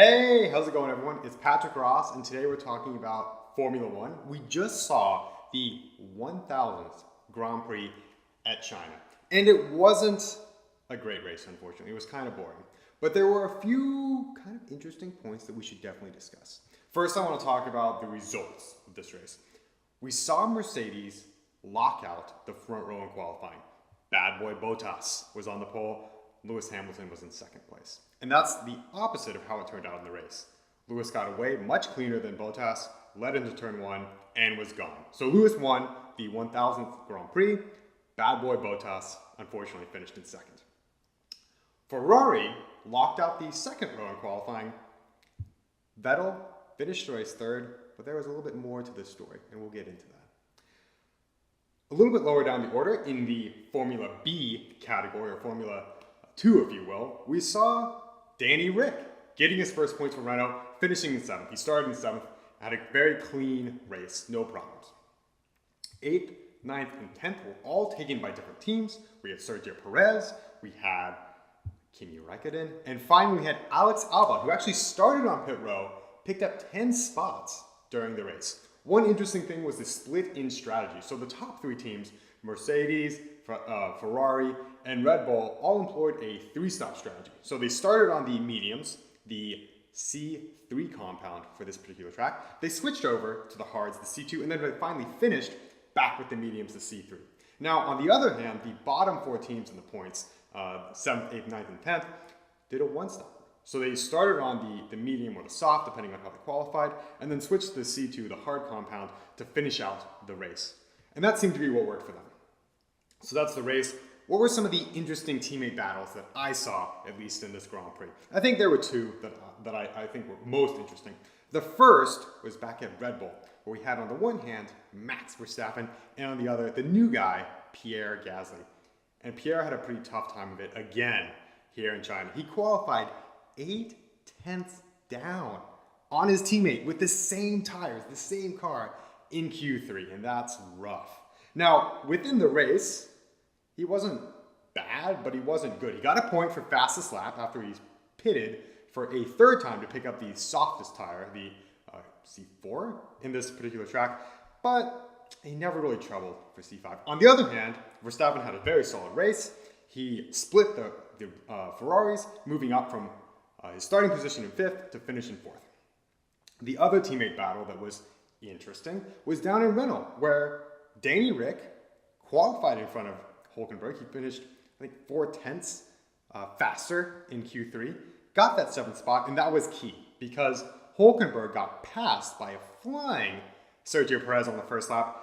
Hey, how's it going, everyone? It's Patrick Ross, and today we're talking about Formula One. We just saw the 1000th Grand Prix at China, and it wasn't a great race, unfortunately. It was kind of boring, but there were a few kind of interesting points that we should definitely discuss. First, I want to talk about the results of this race. We saw Mercedes lock out the front row in qualifying. Bad boy Bottas was on the pole. Lewis Hamilton was in second place. And that's the opposite of how it turned out in the race. Lewis got away much cleaner than Bottas, led into turn one, and was gone. So Lewis won the 1000th Grand Prix. Bad boy Bottas unfortunately finished in second. Ferrari locked out the second row in qualifying. Vettel finished the race third, but there was a little bit more to this story, and we'll get into that. A little bit lower down the order, in the Formula B category, or Formula 2, if you will, we saw Danny Rick getting his first points for Renault, finishing in seventh. He started in seventh, had a very clean race, no problems. 8th, 9th, and 10th were all taken by different teams. We had Sergio Perez, we had Kimi Räikkönen, and finally we had Alex Albon, who actually started on pit row, picked up 10 spots during the race. One interesting thing was the split in strategy. So the top three teams, Mercedes, Ferrari, and Red Bull, all employed a three-stop strategy. So they started on the mediums, the C3 compound for this particular track. They switched over to the hards, the C2, and then they finally finished back with the mediums, the C3. Now, on the other hand, the bottom four teams in the points, 7th, 8th, 9th, and 10th, did a one-stop. So they started on the medium or the soft, depending on how they qualified, and then switched to the C2, the hard compound, to finish out the race. And that seemed to be what worked for them. So that's the race. What were some of the interesting teammate battles that I saw, at least in this Grand Prix? I think there were two that I think were most interesting. The first was back at Red Bull, where we had on the one hand, Max Verstappen, and on the other, the new guy, Pierre Gasly. And Pierre had a pretty tough time of it again here in China. He qualified 8/10 down on his teammate with the same tires, the same car in Q3, and that's rough. Now, within the race, he wasn't bad, but he wasn't good. He got a point for fastest lap after he's pitted for a third time to pick up the softest tire, the C4 in this particular track, but he never really troubled for C5. On the other hand, Verstappen had a very solid race. He split the Ferraris, moving up from his starting position in 5th to finish in 4th. The other teammate battle that was interesting was down in Renault, where Danny Rick qualified in front of Hülkenberg. He finished, I think, 4/10 faster in Q3, got that 7th spot, and that was key because Hülkenberg got passed by a flying Sergio Perez on the first lap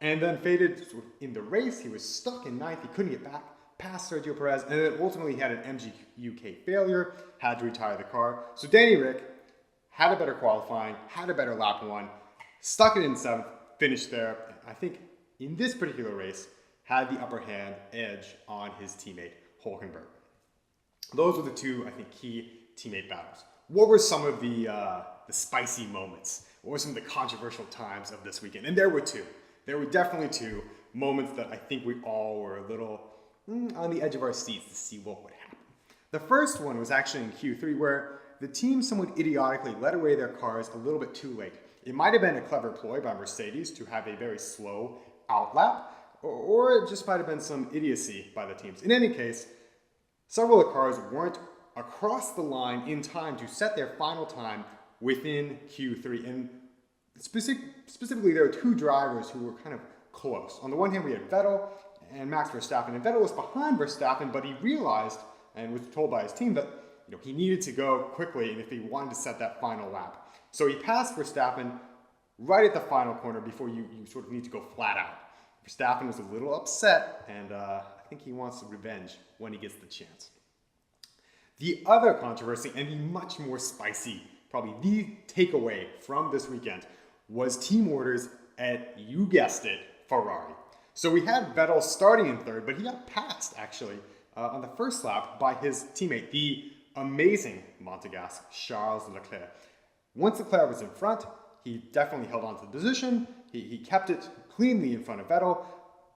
and then faded in the race. He was stuck in 9th. He couldn't get back past Sergio Perez, and then ultimately he had an MGUK failure, had to retire the car. So Danny Rick had a better qualifying, had a better lap one, stuck it in 7th, finished there. I think in this particular race, had the upper hand edge on his teammate, Hülkenberg. Those were the two, I think, key teammate battles. What were some of the spicy moments? What were some of the controversial times of this weekend? And there were two. There were definitely two moments that I think we all were a little on the edge of our seats to see what would happen. The first one was actually in Q3, where the team somewhat idiotically led away their cars a little bit too late. It might have been a clever ploy by Mercedes to have a very slow outlap, or it just might have been some idiocy by the teams. In any case, several of the cars weren't across the line in time to set their final time within Q3. And specifically, there were two drivers who were kind of close. On the one hand, we had Vettel and Max Verstappen. And Vettel was behind Verstappen, but he realized and was told by his team that he needed to go quickly and if he wanted to set that final lap. So he passed Verstappen right at the final corner before you sort of need to go flat out. Verstappen was a little upset, and I think he wants revenge when he gets the chance. The other controversy, and the much more spicy, probably the takeaway from this weekend, was team orders at, you guessed it, Ferrari. So we had Vettel starting in 3rd, but he got passed, actually, on the first lap by his teammate, the amazing Monegasque Charles Leclerc. Once Leclerc was in front, he definitely held on to the position. He kept it cleanly in front of Vettel,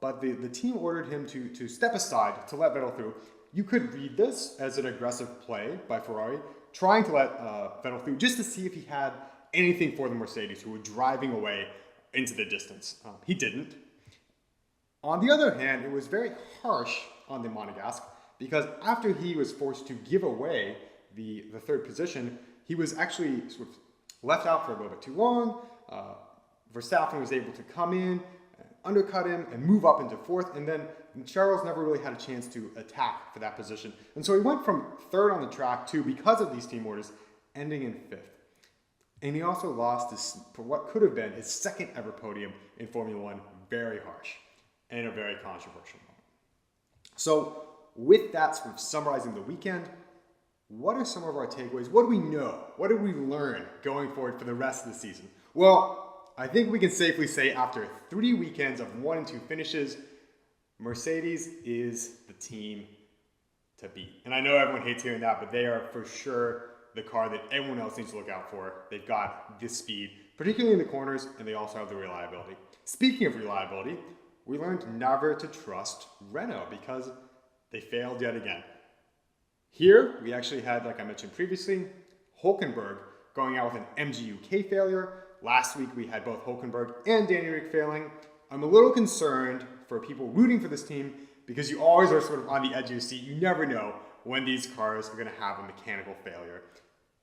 but the team ordered him to step aside to let Vettel through. You could read this as an aggressive play by Ferrari, trying to let Vettel through just to see if he had anything for the Mercedes, who were driving away into the distance. He didn't. On the other hand, it was very harsh on the Monegasque because after he was forced to give away the third position, he was actually sort of left out for a little bit too long. Verstappen was able to come in, undercut him, and move up into fourth, and then Charles never really had a chance to attack for that position. And so he went from third on the track to, because of these team orders, ending in fifth. And he also lost his, for what could have been his second ever podium in Formula One, very harsh and a very controversial moment. So with that sort of summarizing the weekend, what are some of our takeaways? What do we know? What did we learn going forward for the rest of the season? Well, I think we can safely say after 3 weekends of 1 and 2 finishes, Mercedes is the team to beat. And I know everyone hates hearing that, but they are for sure the car that everyone else needs to look out for. They've got this speed, particularly in the corners, and they also have the reliability. Speaking of reliability, we learned never to trust Renault because they failed yet again. Here, we actually had, like I mentioned previously, Hülkenberg going out with an MGU-K failure. Last week, we had both Hülkenberg and Danny Rick failing. I'm a little concerned for people rooting for this team because you always are sort of on the edge of your seat. You never know when these cars are going to have a mechanical failure.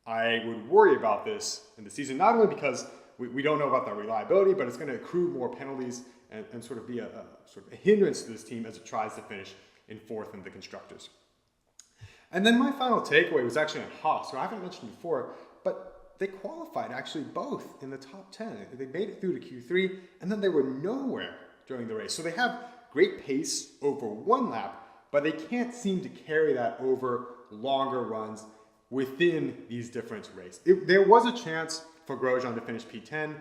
I would worry about this in the season, not only because we don't know about the reliability, but it's going to accrue more penalties and sort of be a sort of a hindrance to this team as it tries to finish in fourth in the constructors. And then my final takeaway was actually on Haas, who I haven't mentioned before, but they qualified actually both in the top 10. They made it through to Q3, and then they were nowhere during the race. So they have great pace over one lap, but they can't seem to carry that over longer runs within these different races. There was a chance for Grosjean to finish P10,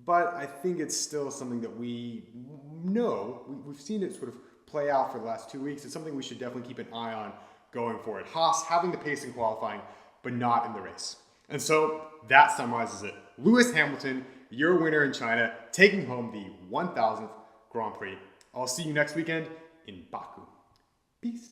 but I think it's still something that we know. We've seen it sort of play out for the last 2 weeks. It's something we should definitely keep an eye on going forward. Haas having the pace in qualifying, but not in the race. And so that summarizes it. Lewis Hamilton, your winner in China, taking home the 1000th Grand Prix. I'll see you next weekend in Baku. Peace.